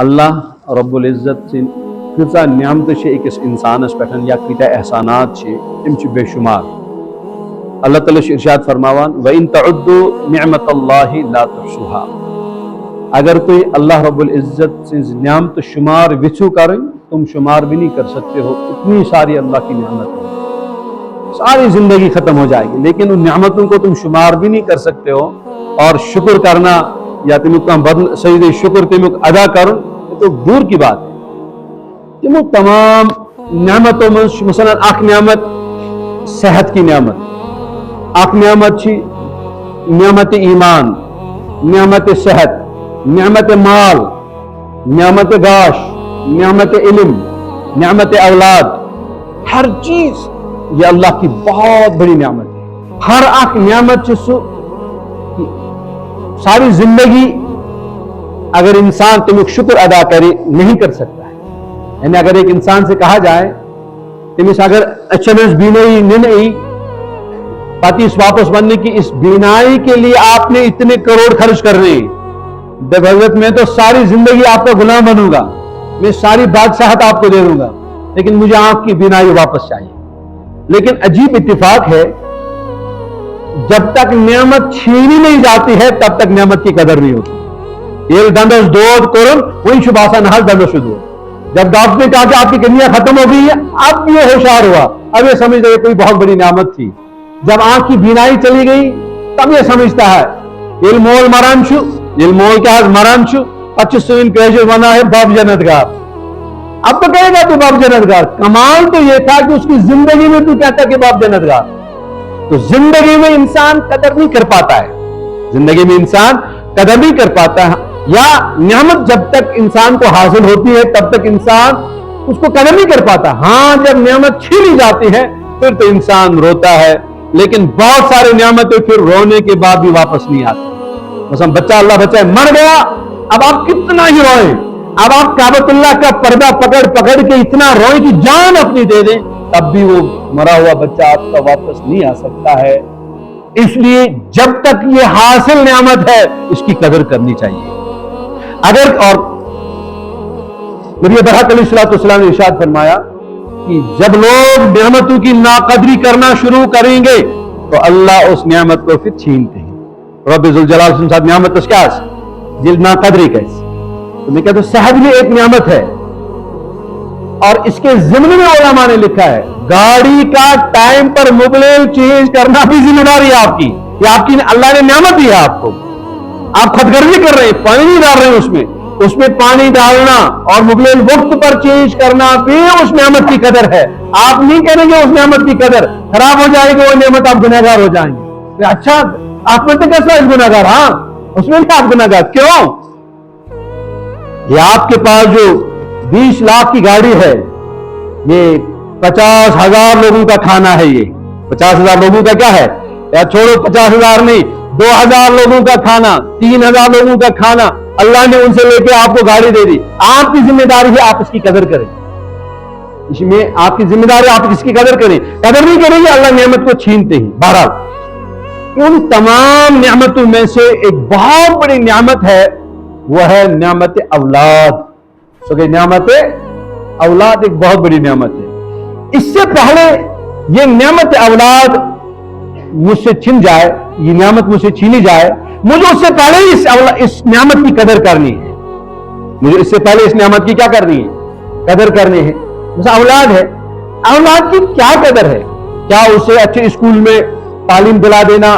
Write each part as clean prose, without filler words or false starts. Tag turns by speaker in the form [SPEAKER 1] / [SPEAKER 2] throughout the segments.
[SPEAKER 1] اللہ رب العزت سن کۭژاہ نعمتہٕ چھِ أکِس اِنسانس پٮ۪ٹھ یا کۭتیاہ احسانات چھِ تِم چھِ بے شمار. اللہ تعالیٰ چھُ ارشاد فرماوان وَإِن تَعُدُّوا نِعْمَةَ اللہِ لَا تُحْصُوهَا. اگر تُہۍ اللہ رب العزت سٕنٛز نعمتہٕ شمار یژھِو کرٕنۍ تم شمار بھی نہیں کر سکتے ہو. اتنی ساری اللہ کی نعمت ہے, ساری زندگی ختم ہو جائے گی لیکن ان نعمتوں کو تم شمار بھی نہیں کر سکتے ہو. اور شکر کرنا یا تمیک بدل سجدہ شکر تمیک ادا کرن یہ تو دور کی بات ہے. تمو تمام نعمتوں میں مثلا اخ نعمت صحت کی نعمت, اخ نعمت چھ نعمت ایمان, نعمت صحت, نعمت مال, نعمت گاش, نعمت علم, نعمت اولاد. ہر چیز یہ اللہ کی بہت بڑی نعمت ہے. ہر اخ نعمت چھ سو ساری زندگی اگر انسان تمیک شکر ادا کرے نہیں کر سکتا ہے. یعنی اگر ایک انسان سے کہا جائے تمس اگر اچانک بینائی نہیں پتہ اس واپس بننے کی اس بینائی کے لیے آپ نے اتنے کروڑ خرچ کرنے, حضرت میں تو ساری زندگی آپ کا غلام بنوں گا, میں ساری بادشاہت آپ کو دے دوں گا لیکن مجھے آنکھ کی بینائی واپس چاہیے. لیکن عجیب اتفاق ہے جب تک نعمت چھینی نہیں جاتی ہے تب تک نعمت کی قدر نہیں ہوتی. یہ دندس دود کرن وہی شباسا نہ دندس دود. جب ڈاکٹر نے کہا کہ آپ کی کنیاں ختم ہو گئی ہے اب یہ ہوشیار ہوا, اب یہ سمجھتا ہے کوئی بہت بڑی نعمت تھی. جب آنکھ کی بینائی چلی گئی تب یہ سمجھتا ہے علم مول مران چھو, علم مول کیا مران چھو, پچیس سوین پیجر بنا ہے باب جنتگار. اب تو کہے گا تو باب جنتگار. کمال تو یہ تھا کہ اس کی زندگی میں تو کہتا کہ باب جنتگار. تو زندگی میں انسان قدر نہیں کر پاتا ہے, زندگی میں انسان قدر نہیں کر پاتا ہے. یا نعمت جب تک انسان کو حاصل ہوتی ہے تب تک انسان اس کو قدر نہیں کر پاتا. ہاں جب نعمت چھینی جاتی ہے پھر تو انسان روتا ہے, لیکن بہت سارے نعمتیں پھر رونے کے بعد بھی واپس نہیں آتی. مثلا بچہ اللہ بچہ مر گیا, اب آپ کتنا ہی روئیں, اب آپ کعبۃ اللہ کا پردہ پکڑ پکڑ کے اتنا روئیں کہ جان اپنی دے دیں تب بھی وہ مرا ہوا بچہ آپ کا واپس نہیں آ سکتا ہے. اس لیے جب تک یہ حاصل نعمت ہے اس کی قدر کرنی چاہیے. اگر اور نبی برحق علیہ السلام نے ارشاد فرمایا کہ جب لوگ نعمتوں کی ناقدری کرنا شروع کریں گے تو اللہ اس نعمت کو پھر چھینتے ہیں. رب ذوالجلال سے ساتھ نعمت اس کیا جل ناقدری کیسے, تو میں کہتا ہوں صحت بھی ایک نعمت ہے. اور اس کے ضمن میں علماء نے لکھا ہے گاڑی کا ٹائم پر موبائل چینج کرنا بھی ذمہ داری ہے آپ کی. یہ آپ کی اللہ نے نعمت دی ہے آپ کو. آپ خود گرزی کر رہے ہیں, پانی نہیں ڈال رہے ہیں اس میں پانی ڈالنا اور موبائل وقت پر چینج کرنا بھی اس نعمت کی قدر ہے. آپ نہیں کریں گے اس نعمت کی قدر, خراب ہو جائے گی وہ نعمت, آپ گنہگار ہو جائیں گے. اچھا آپ میں تو کیسا ہے گنہگار, ہاں اس میں کیا آپ گنہگار کیوں؟ یہ آپ کے پاس جو 20 لاکھ کی گاڑی ہے یہ 50,000 لوگوں کا کھانا ہے. یہ 50,000 لوگوں کا کیا ہے, یا چھوڑو 50,000 نہیں 2,000 لوگوں کا کھانا, 3,000 لوگوں کا کھانا اللہ نے ان سے لے کے آپ کو گاڑی دے دی. آپ کی ذمہ داری ہے آپ اس کی قدر کریں. اس میں آپ کی ذمہ داری آپ اس کی قدر کریں. قدر نہیں کریں گے اللہ نعمت کو چھینتے ہیں. بہرحال ان تمام نعمتوں میں سے ایک بہت بڑی نعمت ہے وہ ہے نعمت اولاد. نعمت اولاد ایک بہت بڑی نعمت ہے. اس سے پہلے یہ نعمت اولاد مجھ سے چھن جائے, یہ نعمت مجھ سے چھینی جائے, مجھے اس سے پہلے اس نعمت کی قدر کرنی ہے. مجھے اس سے پہلے اس نعمت کی کیا کرنی ہے, قدر کرنی ہے. مثلا اولاد ہے, اولاد کی کیا قدر ہے؟ کیا اسے اچھے اسکول میں تعلیم دلا دینا,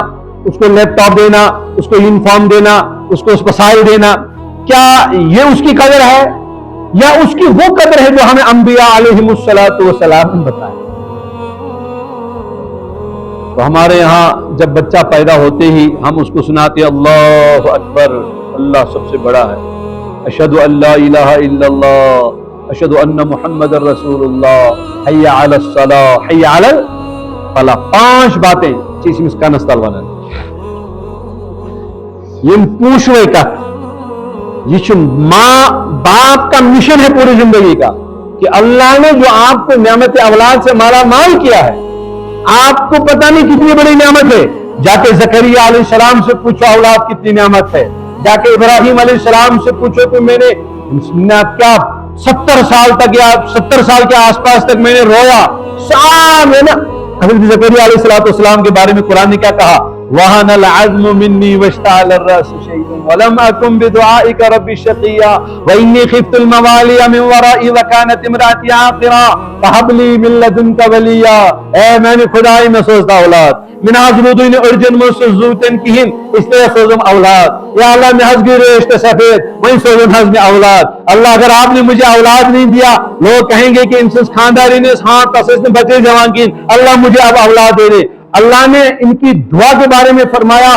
[SPEAKER 1] اس کو لیپ ٹاپ دینا, اس کو یونیفارم دینا, اس کو وسائل دینا, کیا یہ اس کی قدر ہے؟ یا اس کی وہ قدر ہے جو ہمیں انبیاء علیہم السلام نے بتایا؟ تو ہمارے یہاں جب بچہ پیدا ہوتے ہی ہم اس کو سناتے اللہ اکبر, اللہ سب سے بڑا ہے, اشہد ان لا الہ الا اللہ, اشہد ان محمد رسول اللہ, حی علی الصلاۃ, حی علی الفلاح. 5 باتیں چیز مسکان استال والا یہ پوچھوے کا, یہ ماں باپ کا مشن ہے پوری زندگی کا کہ اللہ نے جو آپ کو نعمت اولاد سے مالا مال کیا ہے, آپ کو پتہ نہیں کتنی بڑی نعمت ہے. جا کے زکریا علیہ السلام سے پوچھو اولاد کتنی نعمت ہے, جا کے ابراہیم علیہ السلام سے پوچھو کہ میں نے क्या 70 साल तक या 70 साल के आसपास तक मैंने रोया, शाम है ना। हज़रत ज़करिया अलैहिस्सलाम के बारे में कुरान ने क्या कहा, वहनल अज़्मु मिन्नी वश्तअल अर्रअसु शैअन वलम अकुन बिदुआइका रब्बी शक़िया व इन्नी खिफ्तुल मवालिया मिन वराई व कानत इम्राती आक़िरा फहबली मिन लदुनका वलिया। ए मैंने खुदाई में सोचता औलाद min azrudun urjun musuzuten kihin इसलिए सोचम औलाद, या अल्लाह में हज गिरे इश्ते सफेद वही सोचम हज में औलाद। अल्लाह अगर आपने मुझे औलाद नहीं दिया, लोग कहेंगे कि इनसे खानदारी ने हाँ तसस ने बच्चे जवान की, अल्लाह मुझे अब औलाद दे दे। अल्लाह ने इनकी दुआ के बारे में फरमाया,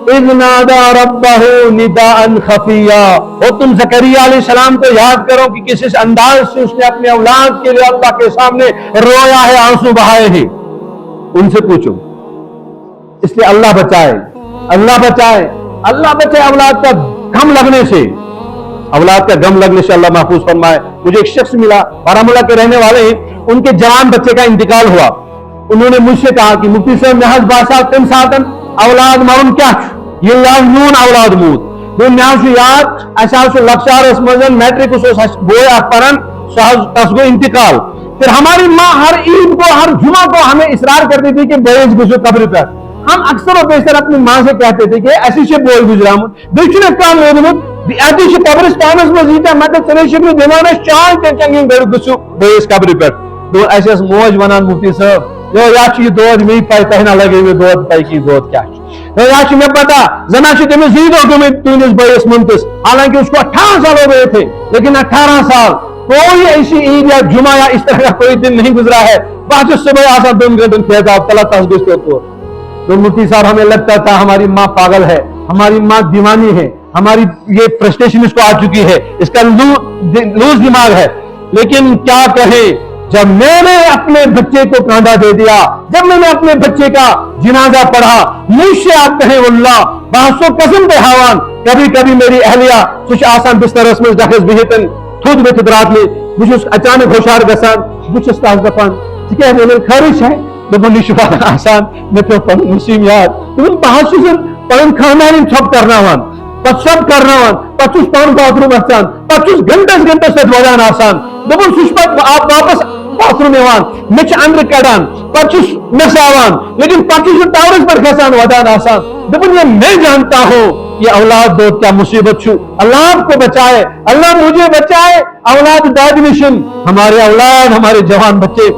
[SPEAKER 1] इज़नादा रब्बहु निदाअन खफिया। और तुम ज़करिया अलैहिस्सलाम को याद करो कि किस अंदाज से उसने अपने औलाद के लिए अल्लाह के सामने रोया है, आंसू बहाए हैं। उनसे पूछो, इसलिए अल्लाह बचाए, अल्लाह बचाए, अल्लाह बचाए औलाद का गम लगने से, औलाद का गम लगने से अल्लाह महफूज फरमाए। मुझे एक शख्स मिला, बारामूला के रहने वाले हैं, उनके जवान बच्चे का इंतकाल हुआ। उन्होंने मुझसे कहा कि मुफ्ती साहब महज बासा तुम सातन औलाद मारून क्या ये लाजून औलाद मूत दुनिया से याद ऐसा लक्षार मजन मैट्रिक बोया परन तस्गो इंतकाल। फिर हमारी माँ हर ईद को हर जुमा को हमें इसरार करती थी कि बेज गुजो कब्र पर। हम अक्सर और बेशतर अपनी माँ से कहते थे कि ऐसी से बोल गुजरा दुश्मन काम ऐसी से कब्रिस्तान में जीता मतलब चले शिव दिवाने चाय के चंगी घर गुसु बेज कब्र पर। तो ऐसे मौज वनान मुफ्ती साहब जो याच ये दोज में पाई कहना लगे हुए दोज पाई की दोज क्या तो याच में पता जना से तुम्हें जीरो तुम्हें तुनिस बयस मुंतस। हालांकि उसको 18 साल हो गए थे, लेकिन 18 साल कोई ऐसी ईद या जुमा या इस तरह का कोई दिन नहीं गुजरा है बाद सुबह आसा 2 घंटे खेता तला तस्गुस्त होतो। तो मुफ्ती साहब हमें लगता था हमारी माँ पागल है, हमारी माँ दीवानी है, हमारी ये फ्रस्ट्रेशन इसको आ चुकी है, इसका लूज दिमाग है। लेकिन क्या कहे, जब मैंने अपने बच्चे को कांधा दे दिया, जब मैंने अपने बच्चे का जिनाजा पढ़ा, मुझसे आप कहें अल्लाह बासो कसम पे हवान कभी कभी मेरी अहलिया कुछ आसान बिस्तर में दखस बिहतन खुद में खुदरात में मुझे अचानक होशार गसान मुझे ताज दफान ठीक है मैंने खारिश है दोपहर शुभा आसान मैं तो पढ़ मुस्लिम यार तुम बाहर पढ़न खाना नहीं छप करना वन सब करना वन 25 पाउंड बाथरूम आसान 25 घंटे से वजान आसान दोपहर सुष्पत आप वापस बाथरूम में वान मिच अंदर कड़ान 25 नसावान लेकिन 25 टावर्स पर खसान वजान आसान दोपहर ये मैं जानता हूँ ये औलाद दो क्या मुसीबत छू। अल्लाह आपको बचाए, अल्लाह मुझे बचाए। औलाद दाद मिशन हमारे औलाद हमारे जवान बच्चे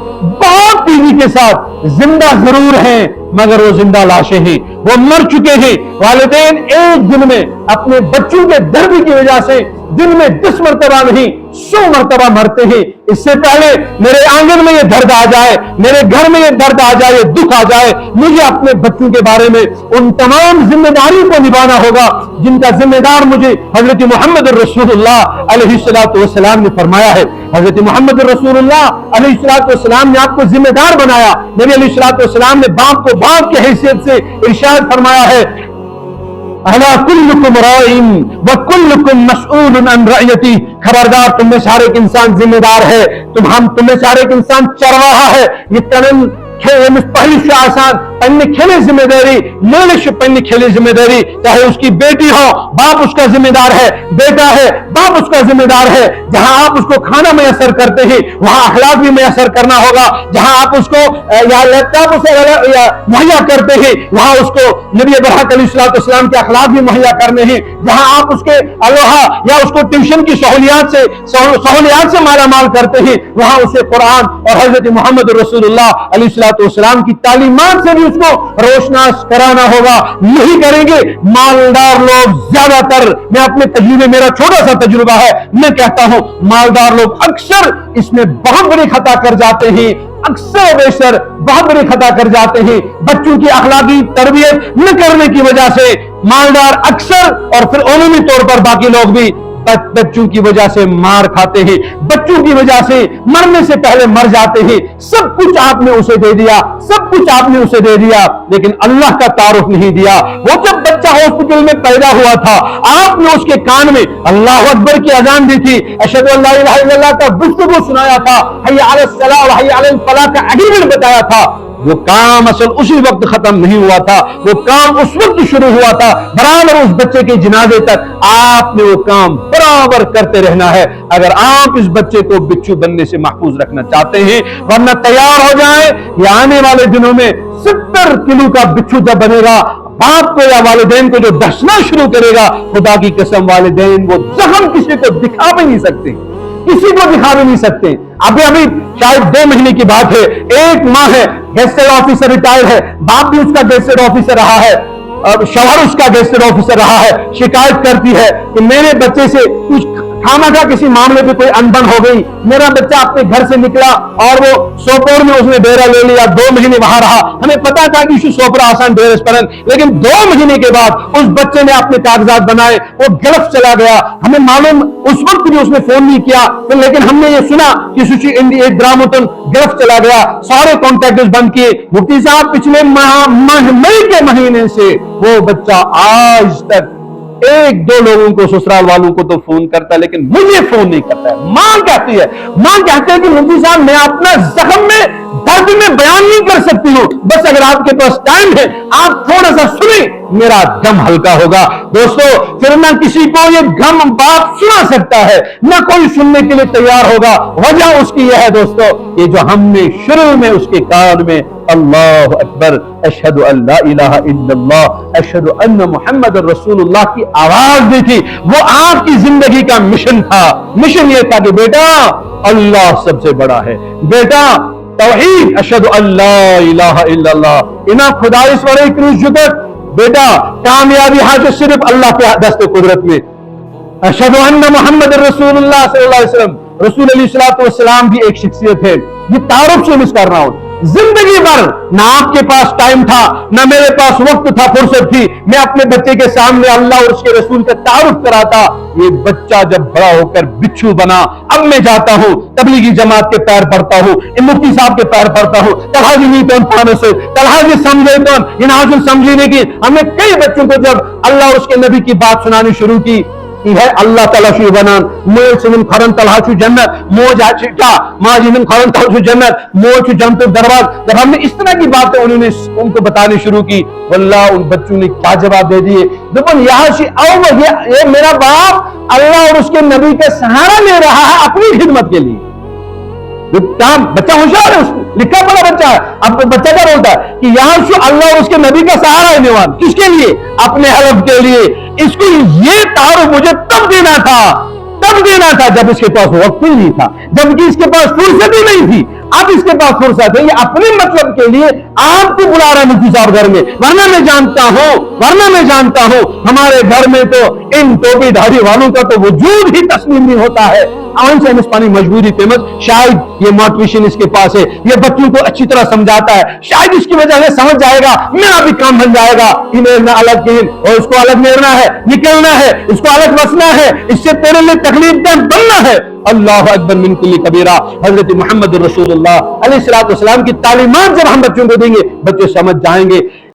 [SPEAKER 1] बहुत तेजी के साथ जिंदा जरूर हैं मगर वो जिंदा लाशें हैं, वो मर चुके हैं। वालिदैन एक दिन में अपने बच्चों के दर्द की वजह से दिन में 10 मरतबा नहीं 100 मरतबा मरते हैं। इससे पहले मेरे आंगन में ये दर्द आ जाए, मेरे घर में ये दर्द आ जाए, ये दुख आ जाए, मुझे अपने बच्चों के बारे में उन तमाम जिम्मेदारियों को निभाना होगा जिनका जिम्मेदार मुझे हजरत मोहम्मद रसूलुल्लाह अलैहिस्सलातु वस्सलाम ने फरमाया है। हजरत मोहम्मद रसूलुल्लाह अलैहिस्सलातु वस्सलाम ने आपको जिम्मेदार बनाया। नबी अलैहिस्सलातु वस्सलाम ने बाप को बाप की हैसियत से इरशाद फरमाया है, अला कुल्लुकुम राइन व कुल्लुकुम मसऊलुन अन रअयती। खबरदार तुम में सारे एक इंसान जिम्मेदार है, तुम में सारे एक इंसान चरवाहा है। ये तनन पहली से आसान पन्ने खेले जिम्मेदारी लेलिश पन्ने खेले जिम्मेदारी, चाहे उसकी बेटी हो बाप उसका जिम्मेदार है, बेटा है बाप उसका जिम्मेदार है। जहां आप उसको खाना मैसर करते हैं वहां अखलाक भी मैसर करना होगा। जहां आप उसको या लैपटॉप उसे मुहैया करते हैं वहां उसको नबी बरहक अलैहिस्सलाम के अखलाक भी मुहैया करने हैं। जहां आप उसके अलोहा या उसको ट्यूशन की सहूलियात से माला माल करते हैं वहां उसे कुरान और हजरत मोहम्मद रसूलुल्लाह अलैहिस्सलाम की तालीमात से भी उसको रोशनास कराना होगा। नहीं करेंगे मालदार लोग ज्यादातर, मैं अपने तजुर्बे मेरा छोटा सा तजुर्बा है, मैं कहता हूं मालदार लोग अक्सर इसमें बहुत बड़ी खता कर जाते हैं, अक्सर बेशतर बहुत बड़ी खता कर जाते हैं। बच्चों की अखलाकी तरबियत न करने की वजह से मालदार अक्सर और फिर उमूमी तौर पर बाकी लोग भी बच्चों की वजह से मार खाते हैं, बच्चों की वजह से मरने से पहले मर जाते हैं। सब कुछ आपने उसे दे दिया, सब कुछ आपने उसे दे दिया, लेकिन अल्लाह का तारुफ नहीं दिया। वो जब बच्चा हॉस्पिटल में पैदा हुआ था आपने उसके कान में अल्लाह अकबर की अजान दी थी, अशहदु अल्ला इलाहा इल्लल्लाह का गुफ्तगू सुनाया था, हय्या अलस सलाह व हय्या अलल फलाह का एग्रीमेंट बताया था। वो काम असल उसी वक्त खत्म नहीं हुआ था, वो काम उस वक्त शुरू हुआ था, बराबर उस बच्चे के जनाजे तक आपने वो काम बराबर करते रहना है अगर आप इस बच्चे को बिच्छू बनने से महफूज रखना चाहते हैं। वरना तैयार हो जाए, ये आने वाले दिनों में 70 किलो का बिच्छू जब बनेगा, बाप को या वालिदैन को जो डसना शुरू करेगा, खुदा की कसम वालिदैन वो जख्म किसी को दिखा भी नहीं सकते, किसी को दिखा भी नहीं सकते। अभी अभी शायद 2 महीने की बात है, एक माँ है, गेस्टेड ऑफिसर रिटायर है, बाप भी उसका गेस्टेड ऑफिसर रहा है, शौहर उसका गेस्टेड ऑफिसर रहा है, शिकायत करती है कि मेरे बच्चे से कुछ खामखा किसी मामले पे कोई अनबन हो गई, मेरा बच्चा अपने घर से निकला और वो सोपोर में उसने डेरा ले लिया, 2 महीने वहां रहा। हमें पता था कि सोपोर आसान डेरेस्परन, लेकिन 2 महीने के बाद उस बच्चे ने अपने कागजात बनाए, वो गल्फ चला गया। हमें मालूम उस वक्त भी उसने फोन नहीं किया, लेकिन हमने ये सुना कि सुची इंडिया ग्रामोतन गल्फ चला गया, सारे कॉन्टैक्ट बंद किए। मुफ्ती साहब पिछले मई के महीने से वो बच्चा आज तक 1-2 लोगों को, ससुराल वालों को तो फोन करता है, लेकिन मुझे फोन नहीं करता है। मां कहती है कि मुफ्ती साहब मैं अपना जख्म में दर्द में बयान नहीं कर सकती हूँ, बस अगर आपके पास टाइम है आप थोड़ा सा सुने, मेरा गम हल्का होगा। दोस्तों, फिर ना किसी को ये गम बाप सुना सकता है, ना कोई सुनने के लिए तैयार होगा। वजह उसकी यह है दोस्तों, ये जो हमने शुरू में उसके कान में अल्लाह अकबर, अशहदु अल्ला इलाहा इल्लल्लाह, अशहदु अन्ना मुहम्मदुर रसूलुल्लाह की आवाज दी थी, वो आपकी जिंदगी का मिशन था। मिशन ये था कि बेटा अल्लाह सबसे बड़ा है, बेटा तौहीद, अशहदु अल्ला इलाहा इल्लल्लाह, इना खुदाई स्वरे जुदत, बेटा कामयाबी हासिल सिर्फ अल्लाह के दस्ते कुदरत में। अशहदु अन्ना मुहम्मदुर रसूलुल्लाह सल्लल्लाहु अलैहि वसल्लम, रसूल अलैहिस्सलातु वस्सलाम भी एक शख्सियत है। ये तारुफ से मिस कर रहा हूं। जिंदगी भर ना आपके पास टाइम था, ना मेरे पास वक्त था, फुर्सत थी, मैं अपने बच्चे के सामने अल्लाह और उसके रसूल का तारुफ कराता। ये बच्चा जब बड़ा होकर बिच्छू बना, अब मैं जाता हूं तबलीगी जमात के पैर पड़ता हूं, मुफ्ती साहब के पैर पड़ता हूं, तलहाजी नहीं तो थाने से तलहाजी समझे तो इन हाजिर समझने की। हमने कई बच्चों को जब अल्लाह और उसके नबी की बात सुनानी शुरू की है, अल्लाह ताला शु बनान मोल सिन खरन तलहाशु जन्नत, मोज आचिटा माजिन खरन तलहाशु जन्नत, मोज जन्नत दरवाज। जब हमने इस तरह की बातें उनको बतानी शुरू की, वल्लाह उन बच्चों ने क्या जवाब दे दिए। देखो यहाँ से आओ, ये मेरा बाप अल्लाह और उसके नबी का सहारा ले रहा है अपनी खिदमत के लिए। बच्चा होशियार है, लिखा पड़ा बच्चा है। अब बच्चा क्या बोलता है कि यहाँ से अल्लाह और उसके नबी का सहारा है निवान, किसके लिए? अपने हलफ के लिए। इसको ये तारुफ मुझे तब देना था जब इसके पास वक्त ही नहीं था, जबकि इसके पास फुर्सत ही नहीं थी। अब इसके पास फुर्सत है, ये अपने मतलब के लिए आपको बुला रहा है मुफ्ती साहब घर में। वरना मैं जानता हूं हमारे घर में तो इन टोपी धारी वालों का तो वजूद ही तस्लीम नहीं होता है। पानी मजबूरी फेमस, शायद ये मोटिवेशन इसके पास है, ये बच्चों को अच्छी तरह समझाता है, शायद इसकी वजह से समझ जाएगा, मेरा भी काम बन जाएगा। इन्हें अलग और उसको अलग लेना है, निकलना है, इसको अलग बसना है, इससे तेरे लिए तकलीफ दे बनना है। अल्लाह अकबर मिन कुल्ली कबीरा। हजरत मोहम्मद रसूलुल्लाह अलैहिस्सलातु वस्सलाम की तालीमात जब हम बच्चों को देंगे, बच्चे समझ जाएंगे।